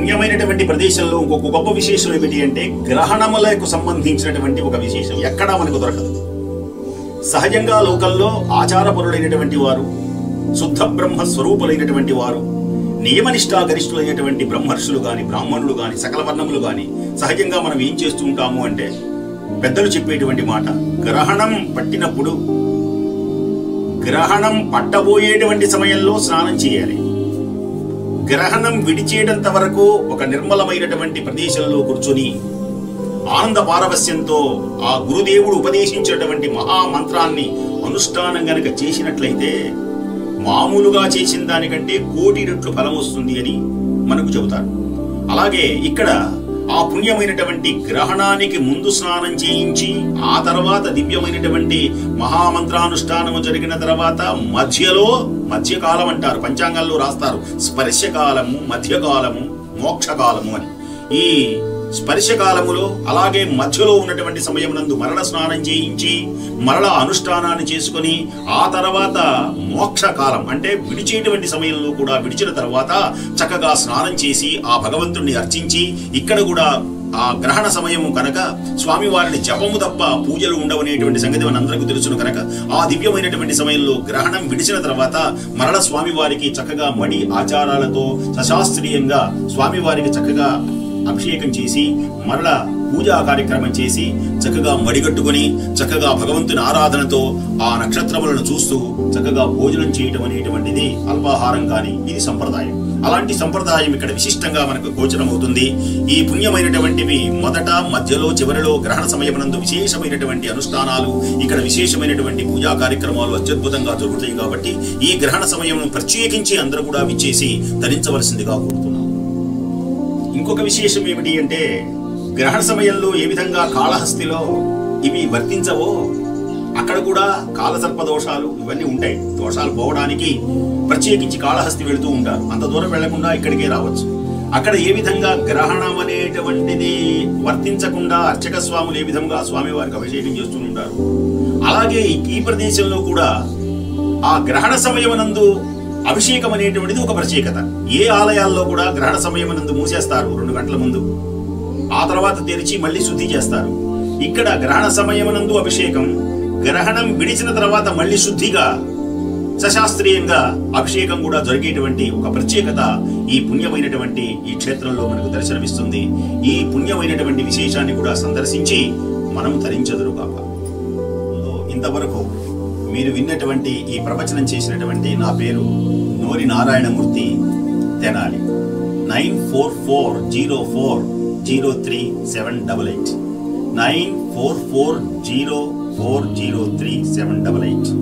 పుణ్యమైనటువంటి ప్రదేశంలో ఇంకొక గొప్ప విశేషం ఏమిటి అంటే గ్రహణములకు సంబంధించినటువంటి ఒక విశేషం ఎక్కడా మనకు దొరకదు. సహజంగా లోకంలో ఆచారపరులైనటువంటి వారు, శుద్ధ బ్రహ్మ స్వరూపులైనటువంటి వారు, నియమనిష్టాగరిష్ఠులైనటువంటి బ్రహ్మర్షులు గాని, బ్రాహ్మణులు గాని, సకల వర్ణములు గాని సహజంగా మనం ఏం చేస్తూ ఉంటాము అంటే పెద్దలు చెప్పేటువంటి మాట, గ్రహణం పట్టినప్పుడు గ్రహణం పట్టబోయేటువంటి సమయంలో స్నానం చేయాలి. గ్రహణం విడిచేటంత వరకు ఒక నిర్మలమైనటువంటి ప్రదేశంలో కూర్చొని ఆనంద పారవస్యంతో ఆ గురుదేవుడు ఉపదేశించినటువంటి మహామంత్రాన్ని అనుష్ఠానం గనక చేసినట్లయితే మామూలుగా చేసిన దానికంటే 1,000,000 రెట్లు ఫలం వస్తుంది అని మనకు చెబుతారు. అలాగే ఇక్కడ ఆ పుణ్యమైనటువంటి గ్రహణానికి ముందు స్నానం చేయించి ఆ తర్వాత దివ్యమైనటువంటి మహామంత్రానుష్ఠానము జరిగిన తర్వాత మధ్యకాలం అంటారు, పంచాంగాల్లో రాస్తారు స్పర్శకాలము, మధ్యకాలము, మోక్షకాలము అని. ఈ స్పర్శకాలములో అలాగే మధ్యలో ఉన్నటువంటి సమయమునందు మరణ స్నానం చేయించి మరణ అనుష్ఠానాన్ని చేసుకొని ఆ తర్వాత మోక్షకాలం అంటే విడిచేటువంటి సమయంలో కూడా విడిచిన తర్వాత చక్కగా స్నానం చేసి ఆ భగవంతుణ్ణి అర్చించి ఇక్కడ కూడా ఆ గ్రహణ సమయము కనుక స్వామివారిని జపము తప్ప పూజలు ఉండవనేటువంటి సంగతి మన అందరికీ తెలుసును కనుక ఆ దివ్యమైనటువంటి సమయంలో గ్రహణం విడిచిన తర్వాత మరల స్వామివారికి చక్కగా మడి ఆచారాలతో సశాస్త్రీయంగా స్వామివారికి చక్కగా అభిషేకం చేసి మరల పూజా కార్యక్రమం చేసి చక్కగా మడిగట్టుకొని చక్కగా భగవంతుని ఆరాధనతో ఆ నక్షత్రములను చూస్తూ చక్కగా భోజనం చేయటం అనేటువంటిది అల్పాహారం కాని ఇది సంప్రదాయం. అలాంటి సంప్రదాయం ఇక్కడ విశిష్టంగా మనకు గోచరమవుతుంది. ఈ పుణ్యమైనటువంటివి మొదట, మధ్యలో, చివరిలో గ్రహణ సమయమునందు విశేషమైనటువంటి అనుష్ఠానాలు, ఇక్కడ విశేషమైనటువంటి పూజా కార్యక్రమాలు అత్యద్భుతంగా జరుగుతాయి. కాబట్టి ఈ గ్రహణ సమయం ప్రత్యేకించి అందరూ కూడా విచ్చేసి ధరించవలసిందిగా కోరుతున్నాం. ఇంకొక విశేషం ఏమిటి అంటే గ్రహణ సమయంలో ఏ విధంగా కాళహస్తిలో ఇవి వర్తించవో అక్కడ కూడా కాలసర్ప దోషాలు ఇవన్నీ ఉంటాయి. దోషాలు పోవడానికి ప్రత్యేకించి కాళహస్తి వెళుతూ ఉంటారు. అంత దూరం వెళ్లకుండా ఇక్కడికే రావచ్చు. అక్కడ ఏ విధంగా గ్రహణం అనేటువంటిది వర్తించకుండా అర్చక స్వాములు ఏ విధంగా స్వామివారికి అభిషేకం చేస్తూ ఉంటారు, అలాగే ఈ ప్రదేశంలో కూడా ఆ గ్రహణ సమయమునందు అభిషేకం అనేటువంటిది ఒక ప్రత్యేకత. ఏ ఆలయాల్లో కూడా గ్రహణ సమయమునందు మూసేస్తారు 2 గంటల ముందు, ఆ తర్వాత తెరిచి మళ్ళీ శుద్ధి చేస్తారు. ఇక్కడ గ్రహణ సమయమునందు అభిషేకం, గ్రహణం విడిచిన తర్వాత మళ్ళీ శుద్ధిగా సశాస్త్రీయంగా అభిషేకం కూడా జరిగేటువంటి ఒక ప్రత్యేకత ఈ పుణ్యమైనటువంటి ఈ క్షేత్రంలో మనకు దర్శనమిస్తుంది. ఈ పుణ్యమైనటువంటి విశేషాన్ని కూడా సందర్శించి మనం తరించెదరుగాక. ఇంతవరకు మీరు విన్నటువంటి ఈ ప్రవచనం చేసినటువంటి నా పేరు నోరి నారాయణమూర్తి, తెనాలి. 9440403788 9440403788.